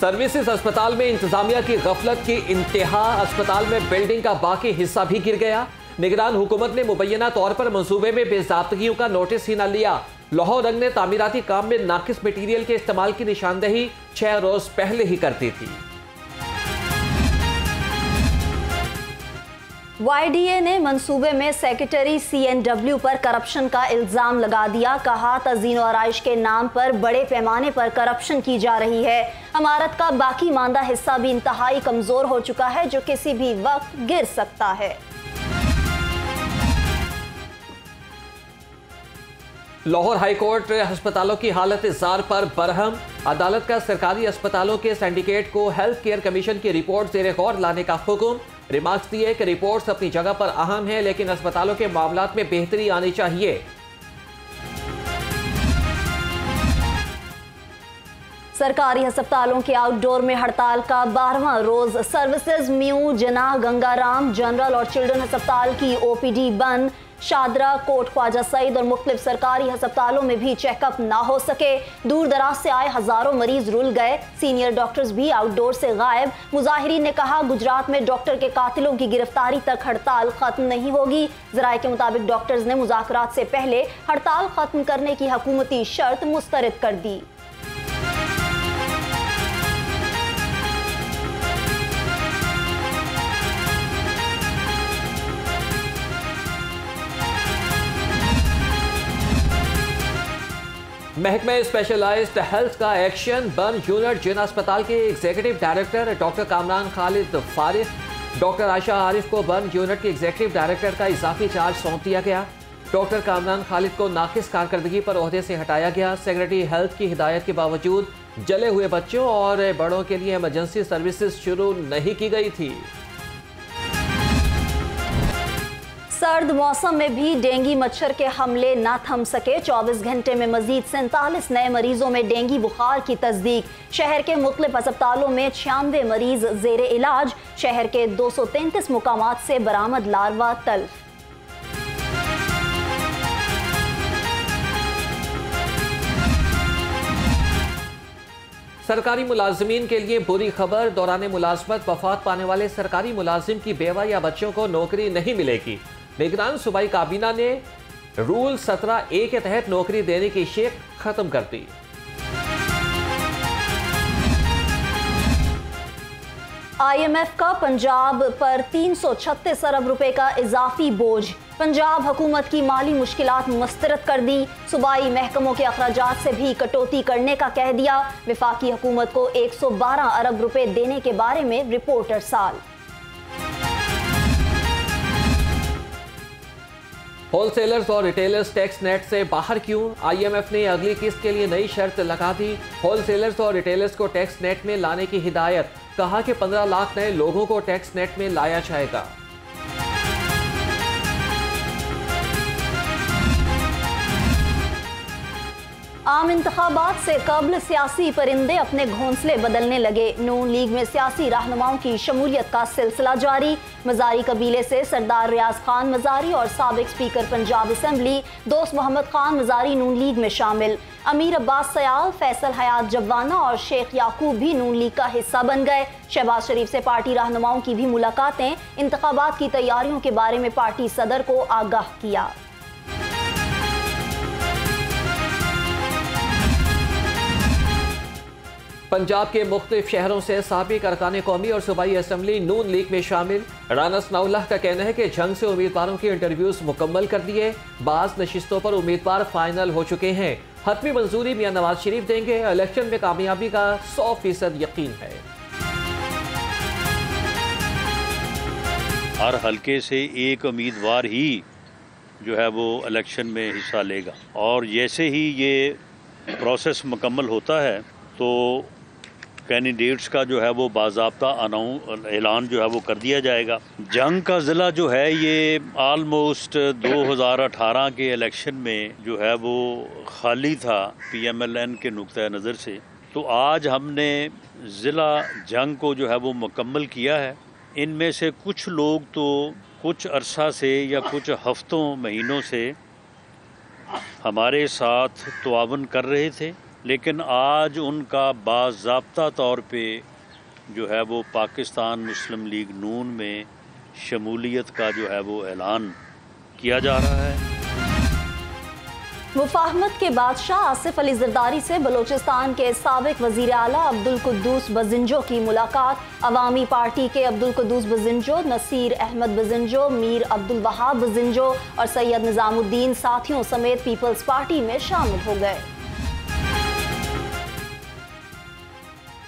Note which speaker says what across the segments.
Speaker 1: Services अस्पताल में इंतजामिया की गफलत की इंतहा। अस्पताल में बिल्डिंग का बाकी हिस्सा भी गिर गया। निगरान हुकूमत ने मुबैना तौर पर मंसूबे में बेज़ाब्तगियों का नोटिस ही न लिया। लाहौर रंग ने तामीराती काम में नाकिस मटीरियल के इस्तेमाल की निशानदेही 6 रोज पहले ही कर दी थी।
Speaker 2: YDA ने मंसूबे में सेक्रेटरी CNW पर करप्शन का इल्जाम लगा दिया। कहा, तज़ीन और आराइश के नाम पर बड़े पैमाने पर करप्शन की जा रही है। इमारत का बाकी मांदा हिस्सा भी इंतहाई कमजोर हो चुका है, जो किसी भी वक्त गिर सकता है।
Speaker 1: लाहौर हाईकोर्ट अस्पतालों की हालत जार पर बरहम। अदालत का सरकारी अस्पतालों के सिंडिकेट को हेल्थ केयर कमीशन की रिपोर्ट ज़ेरे गौर लाने का हुक्म। रिमार्क्स दिए कि रिपोर्ट्स अपनी जगह पर अहम है, लेकिन अस्पतालों के मामलात में बेहतरी आनी चाहिए।
Speaker 2: सरकारी अस्पतालों के आउटडोर में हड़ताल का 12वां रोज। सर्विसेज म्यू, जना, गंगाराम, जनरल और चिल्ड्रन अस्पताल की OPD बंद। शादरा, कोट ख्वाजा सईद और मुख्तलिफ सरकारी अस्पतालों में भी चेकअप ना हो सके। दूर दराज से आए हजारों मरीज रुल गए। सीनियर डॉक्टर्स भी आउटडोर से गायब। मुजाहिरीन ने कहा, गुजरात में डॉक्टर के कातिलों की गिरफ्तारी तक हड़ताल खत्म नहीं होगी। जराये के मुताबिक डॉक्टर्स ने मुज़ाकरात से पहले हड़ताल खत्म करने की हुकूमती शर्त मुस्तरद कर दी।
Speaker 1: महकमा स्पेशलाइज्ड हेल्थ का एक्शन। बर्न यूनिट जिना अस्पताल के executive director doctor Kamran Khalid फारिग, डॉक्टर आयशा आरिफ को बर्न यूनिट के एग्जीक्यूटिव डायरेक्टर का इजाफी चार्ज सौंप दिया गया। डॉक्टर कामरान खालिद को नाकिस कारकर्दगी पर ओहदे से हटाया गया। सेक्रेटरी हेल्थ की हिदायत के बावजूद जले हुए बच्चों और बड़ों के लिए इमरजेंसी सर्विसेज शुरू नहीं की गई थी।
Speaker 2: सर्द मौसम में भी डेंगू मच्छर के हमले ना थम सके। 24 घंटे में मजीद 47 नए मरीजों में डेंगू बुखार की तस्दीक। शहर के मुख्तलिफ अस्पतालों में 96 मरीज जेरे इलाज। शहर के 233 मुकामात से बरामद लार्वा तल्फ।
Speaker 1: सरकारी मुलाजमीन के लिए बुरी खबर। दौरान मुलाजमत वफात पाने वाले सरकारी मुलाजिम की बेवा या बच्चों को नौकरी नहीं मिलेगी। निगरान सूबाई काबीना ने रूल 17A के तहत नौकरी देने की शेख खत्म कर दी।
Speaker 2: IMF का पंजाब पर 336 अरब रुपए का इजाफी बोझ। पंजाब हुकूमत की माली मुश्किलात मुस्तरद कर दी। सूबाई महकमों के अखराजात से भी कटौती करने का कह दिया। विफाकी हुकूमत को 112 अरब रुपए देने के बारे में रिपोर्ट अरसाल।
Speaker 1: होलसेलर्स और रिटेलर्स टैक्स नेट से बाहर क्यों? IMF ने अगली किस्त के लिए नई शर्त लगा दी। होलसेलर्स और रिटेलर्स को टैक्स नेट में लाने की हिदायत। कहा कि 15 लाख नए लोगों को टैक्स नेट में लाया जाएगा।
Speaker 2: आम इंतखाबात से कबल सियासी परिंदे अपने घोंसले बदलने लगे। नून लीग में सियासी रहनुमाओं की शमूलियत का सिलसिला जारी। मजारी कबीले से सरदार रियाज खान मजारी और साबिक स्पीकर पंजाब असम्बली दोस्त मोहम्मद खान मजारी नून लीग में शामिल। अमीर अब्बास सयाल, फैसल हयात जवाना और शेख याकूब भी नून लीग का हिस्सा बन गए। शहबाज शरीफ से पार्टी रहनुमाओं की भी मुलाकातें। इंतखाबात की तैयारियों के बारे में पार्टी सदर को आगाह किया।
Speaker 1: पंजाब के मुख्तलिफ शहरों से साबिक अरकान कौमी और सूबाई असम्बली नून लीग में शामिल। राना सनाउल्लाह का कहना है कि जंग से उम्मीदवारों के इंटरव्यूज मुकम्मल कर दिए। बाज़ नशिस्तों पर उम्मीदवार फाइनल हो चुके हैं। हतमी मंजूरी मियां नवाज शरीफ देंगे। इलेक्शन में कामयाबी का 100% यकीन है।
Speaker 3: हर हल्के से एक उम्मीदवार ही जो है वो इलेक्शन में हिस्सा लेगा, और जैसे ही ये प्रोसेस मुकम्मल होता है तो कैंडिडेट्स का जो है वो बाज़ाब्ता ऐलान जो है वो कर दिया जाएगा। जंग का ज़िला जो है ये आलमोस्ट 2018 के इलेक्शन में जो है वो खाली था PMLN के नुक्ता नज़र से। तो आज हमने ज़िला जंग को जो है वो मुकम्मल किया है। इनमें से कुछ लोग तो कुछ अरसा से या कुछ हफ्तों महीनों से हमारे साथ तआवुन कर रहे थे, लेकिन आज उनका बाज़ाब्ता तौर पे जो है वो पाकिस्तान मुस्लिम लीग नून में शमूलियत का जो है वो ऐलान किया जा रहा है।
Speaker 2: मुफाहमत के बादशाह आसिफ अली जरदारी से बलोचिस्तान के साबिक वजीर आला अब्दुल कुद्दूस बजिंजो की मुलाकात। अवामी पार्टी के अब्दुल कुद्दूस बजिंजो, नसीर अहमद बजिंजो, मीर अब्दुल वहाब बजिंजो और सैयद निजामुद्दीन साथियों समेत पीपल्स पार्टी में शामिल हो गए।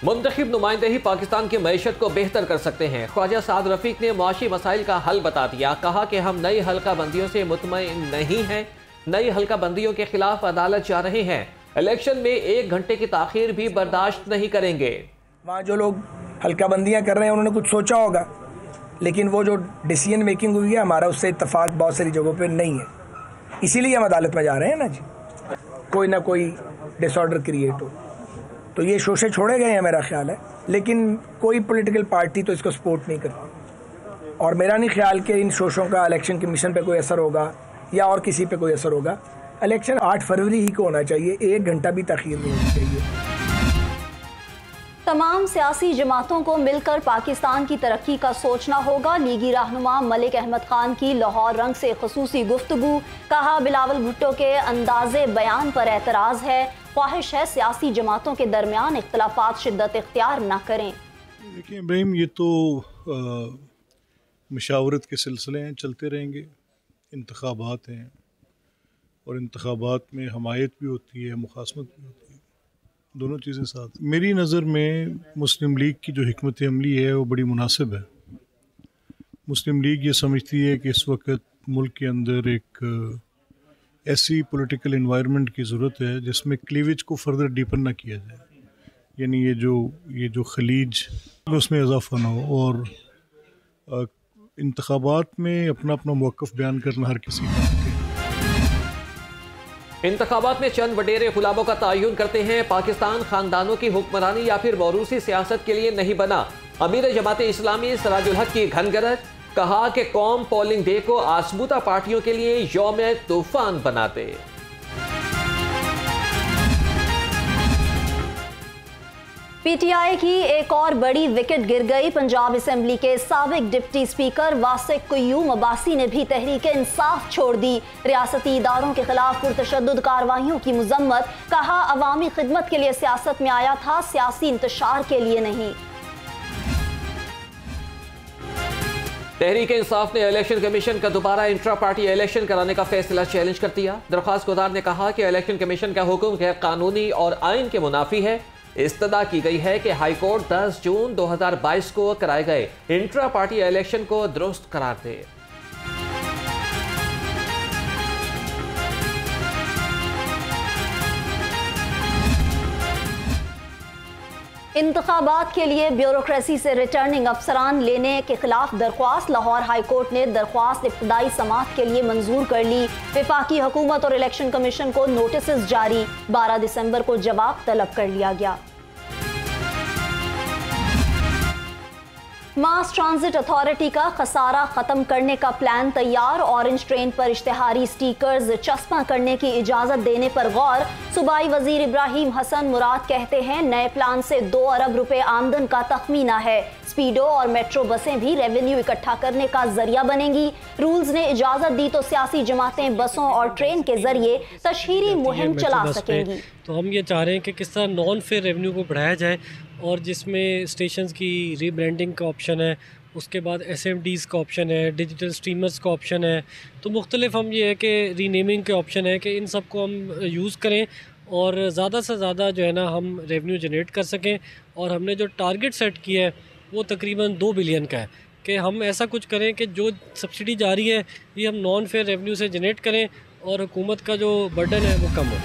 Speaker 1: मुंतखब नुमाइंदे ही पाकिस्तान की मईशत को बेहतर कर सकते हैं। ख्वाजा साद रफीक ने मुआशी मसाइल का हल बता दिया। कहा कि हम नई हल्का बंदियों से मुतमईन नहीं हैं, नई हल्का बंदियों के खिलाफ अदालत जा रहे हैं। इलेक्शन में 1 घंटे की ताखीर भी बर्दाश्त नहीं करेंगे।
Speaker 4: वहाँ जो लोग हल्का बंदियाँ कर रहे हैं उन्होंने कुछ सोचा होगा, लेकिन वो जो डिसीजन मेकिंग हुई है हमारा उससे इत्तेफाक बहुत सारी जगहों पर नहीं है, इसीलिए हम अदालत में जा रहे हैं ना जी। कोई ना कोई डिसऑर्डर क्रिएट हो तो ये शोशे छोड़े गए हैं मेरा ख्याल है, लेकिन कोई पॉलिटिकल पार्टी तो इसको सपोर्ट नहीं करती और मेरा नहीं ख्याल कि इन शोशों का इलेक्शन कमीशन पे कोई असर होगा या और किसी पे कोई असर होगा। इलेक्शन 8 फरवरी ही को होना चाहिए, 1 घंटा भी तखीर नहीं होनी चाहिए।
Speaker 2: तमाम सियासी जमातों को मिलकर पाकिस्तान की तरक्की का सोचना होगा। लीगी रहनुमा मलिक अहमद खान की लाहौर रंग से खुसूसी गुफ्तगू। कहा बिलावल भुट्टो के अंदाजे बयान पर एतराज़ है। ख्वाहिश है सियासी जमातों के दरमियान इख्तलाफात शिद्दत इख्तियार न करें।
Speaker 5: देखिए इब्राहिम, ये तो मशावरत के सिलसिले हैं, चलते रहेंगे। इंतखाबात हैं और इंतखाबात में हमायत भी होती है, मुखासमत भी होती है, दोनों चीज़ें साथ। मेरी नज़र में मुस्लिम लीग की जो हिकमत अमली है वो बड़ी मुनासिब है। मुस्लिम लीग ये समझती है कि इस वक्त मुल्क के अंदर एक ऐसी पॉलिटिकल इन्वायरमेंट की ज़रूरत है जिसमें क्लीवेज को फर्दर डीपन ना किया जाए, यानी ये जो खलीज उसमें इजाफा ना हो और इंतखाबात में अपना अपना मौक़िफ़ बयान करना हर किसी का हक है।
Speaker 1: इंतखाबात में चंद वडेरे गुलामों का तयन करते हैं। पाकिस्तान खानदानों की हुक्मरानी या फिर मौरूसी सियासत के लिए नहीं बना। अमीर जमात इस्लामी सराजुल हक की घनगरज। कहा कि कौम पोलिंग डे को आसबूता पार्टियों के लिए यौम तूफान बना दे।
Speaker 2: पीटीआई की एक और बड़ी विकेट गिर गई। पंजाब असेंबली के साबिक डिप्टी स्पीकर वासिक क़य्यूम अब्बासी ने भी तहरीक इंसाफ छोड़ दी। रियासती इदारों के खिलाफ पुरतशद्दुद कार्रवाइयों की मुजम्मत। कहा अवामी खिदमत के लिए सियासत में आया था, सियासी इंतशार के लिए नहीं।
Speaker 1: तहरीक इंसाफ ने इलेक्शन कमीशन का दोबारा इंट्रा पार्टी इलेक्शन कराने का फैसला चैलेंज कर दिया। दरख्वास्त गुजार ने कहा कि इलेक्शन कमीशन का हुक्म गैर कानूनी और आइन के मुनाफी है। इस्तदा की गई है कि हाई कोर्ट 10 जून 2022 को कराए गए इंट्रा पार्टी इलेक्शन को दुरुस्त करार दे।
Speaker 2: इंतखाबात के लिए ब्यूरोक्रेसी से रिटर्निंग अफसरान लेने के खिलाफ दरख्वास्त। लाहौर हाई कोर्ट ने दरख्वास्त इब्तदाई समाअत के लिए मंजूर कर ली। वफाकी हुकूमत और इलेक्शन कमीशन को नोटिस जारी। 12 दिसंबर को जवाब तलब कर लिया गया। मास ट्रांजिट अथॉरिटी का खसारा खत्म करने का प्लान तैयार। ऑरेंज ट्रेन पर इश्तिहारी स्टिकर्स चस्पा करने की इजाजत देने पर गौर। सूबाई वजीर इब्राहिम हसन मुराद कहते हैं नए प्लान से 2 अरब रुपए आमदन का तखमीना है। स्पीडो और मेट्रो बसें भी रेवेन्यू इकट्ठा करने का जरिया बनेंगी। रूल्स ने इजाजत दी तो सियासी जमातें बसों और ट्रेन के जरिए तशहीरी मुहिम चला सकेंगी।
Speaker 6: तो हम ये चाह रहे हैं कि किस तरह नॉन फेयर रेवेन्यू को बढ़ाया जाए और जिसमें स्टेशंस की रीब्रांडिंग का ऑप्शन है, उसके बाद SMDs का ऑप्शन है, डिजिटल स्ट्रीमर्स का ऑप्शन है। तो मुख्तलिफ हम ये है कि रीनेमिंग के ऑप्शन है कि इन सब को हम यूज़ करें और ज़्यादा से ज़्यादा जो है ना हम रेवेन्यू जनरेट कर सकें। और हमने जो टारगेट सेट किया है वो तकरीबन 2 बिलियन का है कि हम ऐसा कुछ करें कि जो सब्सिडी जा रही है ये हम नॉन फेयर रेवेन्यू से जनरेट करें और हुकूमत का जो बर्डन है वो कम हो।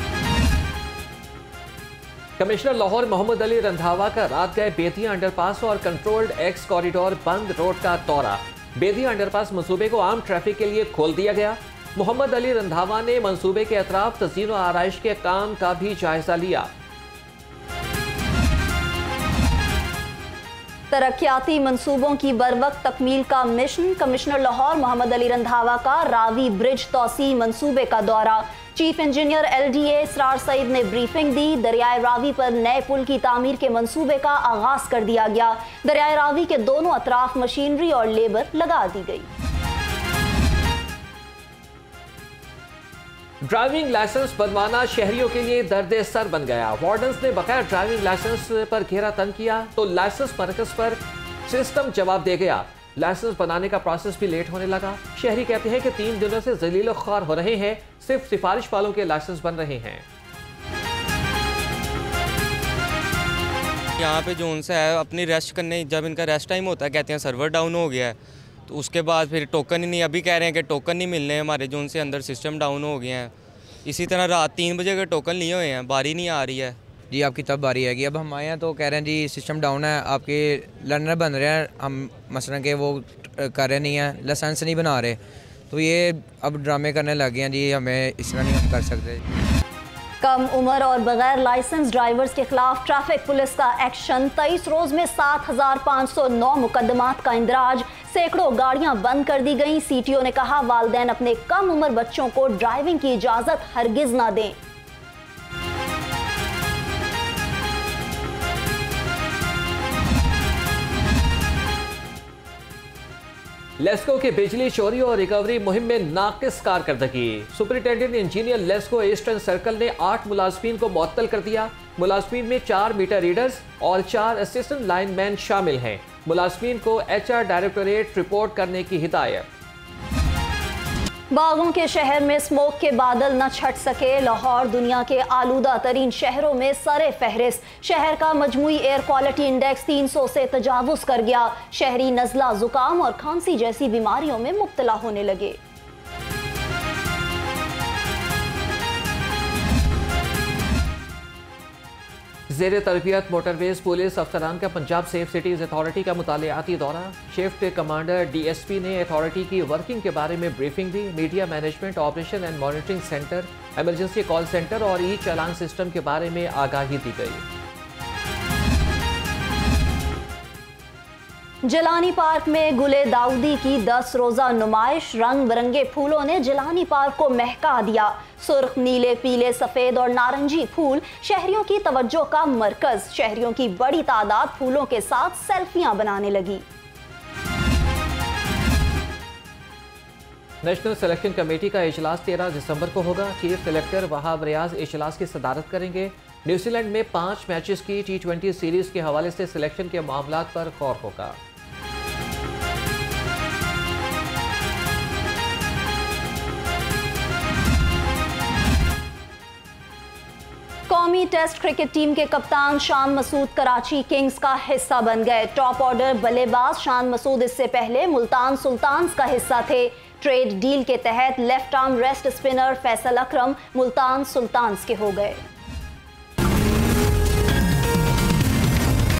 Speaker 1: कमिश्नर लाहौर मोहम्मद अली रंधावा का रात गए बेदिया अंडरपास और कंट्रोल्ड एक्स कॉरिडोर बंद रोड का दौरा। बेदिया अंडरपास मंसूबे को आम ट्रैफिक के लिए खोल दिया गया। मोहम्मद अली रंधावा ने मंसूबे के अतराफ तज़ीन व आराइश के काम का भी जायजा लिया।
Speaker 2: तरक्याती मंसूबों की बरवक्त तकमील का मिशन। कमिश्नर लाहौर मोहम्मद अली रंधावा का रावी ब्रिज तोसी मंसूबे का दौरा। चीफ इंजीनियर LDA इसरार सईद ने ब्रीफिंग दी। दरियाए रावी पर नए पुल की तामीर के मंसूबे का आगाज कर दिया गया। दरियाए रावी के दोनों अतराफ मशीनरी और लेबर लगा दी गई।
Speaker 1: ड्राइविंग लाइसेंस बनवाना शहरियों के लिए दर्द सर बन गया। वार्डन्स ने बगैर ड्राइविंग लाइसेंस पर घेरा तंग किया तो लाइसेंस मरकज पर सिस्टम जवाब दे गया। लाइसेंस बनाने का प्रोसेस भी लेट होने लगा। शहरी कहते हैं कि 3 दिनों से जलील ख्वार हो रहे हैं, सिर्फ सिफारिश वालों के लाइसेंस बन रहे हैं।
Speaker 7: यहाँ पे जो उनसे है अपनी रेस्ट करने, जब इनका रेस्ट टाइम होता है कहते हैं सर्वर डाउन हो गया है, तो उसके बाद फिर टोकन ही नहीं, अभी कह रहे हैं कि टोकन नहीं मिलने हमारे, जो उनसे अंदर सिस्टम डाउन हो गए हैं। इसी तरह रात 3 बजे के टोकन लिए हुए हैं, बारी नहीं आ रही है
Speaker 8: जी। आपकी तब बारी आएगी। अब हम आए हैं तो कह रहे हैं जी सिस्टम डाउन है, आपके लर्नर बन रहे हैं, हम मसलन के वो कर रहे नहीं हैं, लाइसेंस नहीं बना रहे, तो ये अब ड्रामे करने लग गए हैं जी, हमें इस तरह नहीं हम कर सकते।
Speaker 2: कम उम्र और बगैर लाइसेंस ड्राइवर्स के खिलाफ ट्रैफिक पुलिस का एक्शन। 23 रोज में 7509 मुकदमात का इंदराज, सैकड़ों गाड़ियां बंद कर दी गईं। CTO ने कहा वालिदैन अपने कम उम्र बच्चों को ड्राइविंग की इजाजत हरगिज ना दें।
Speaker 1: लेस्को की बिजली चोरी और रिकवरी मुहिम में नाकिस कारकर्दगी। Superintendent engineer LESCO eastern circle ने 8 मुलाजमीन को मुअत्तल कर दिया। मुलाजमीन में 4 मीटर रीडर्स और 4 असिस्टेंट लाइनमैन शामिल हैं। मुलाजमीन को HR डायरेक्टोरेट रिपोर्ट करने की हिदायत।
Speaker 2: बागों के शहर में स्मोक के बादल न छट सके। लाहौर दुनिया के आलूदा तरीन शहरों में सरे फहरिस्त। शहर का मजमूई एयर क्वालिटी इंडेक्स 300 से तजावुज कर गया। शहरी नज़ला, जुकाम और खांसी जैसी बीमारियों में मुब्तला होने लगे।
Speaker 1: ज़ेरे तरबियत मोटरवेज पुलिस अफसरान का पंजाब सेफ सिटीज़ अथॉरिटी का मुतालियाती दौरा। शिफ्ट कमांडर DSP ने अथॉरिटी की वर्किंग के बारे में briefing the. Media management, operation and monitoring centre, emergency call centre और चालान सिस्टम के बारे में आगाही दी गई।
Speaker 2: जिलानी पार्क में गुले दाऊदी की 10 रोजा नुमाइश। रंग बिरंगे फूलों ने जिलानी पार्क को महका दिया। सुर्ख, नीले, पीले, सफेद और नारंगी फूल शहरियों की तवज्जो का मरकज। शहरियों की बड़ी तादाद फूलों के साथ सेल्फियां बनाने लगी।
Speaker 1: नेशनल सिलेक्शन कमेटी का इजलास 13 दिसंबर को होगा। चीफ सेलेक्टर वहाब रियाज इजलास की सदारत करेंगे। न्यूजीलैंड में 5 मैचेस की T20 सीरीज के हवाले से सिलेक्शन के मामलात पर गौर होगा।
Speaker 2: कौमी टेस्ट क्रिकेट टीम के कप्तान शान मसूद कराची किंग्स का हिस्सा बन गए। टॉप ऑर्डर बल्लेबाज शान मसूद इससे पहले मुल्तान सुल्तान्स का हिस्सा थे। ट्रेड डील के तहत left arm wrist spinner Faisal Akram Multan Sultans के हो गए।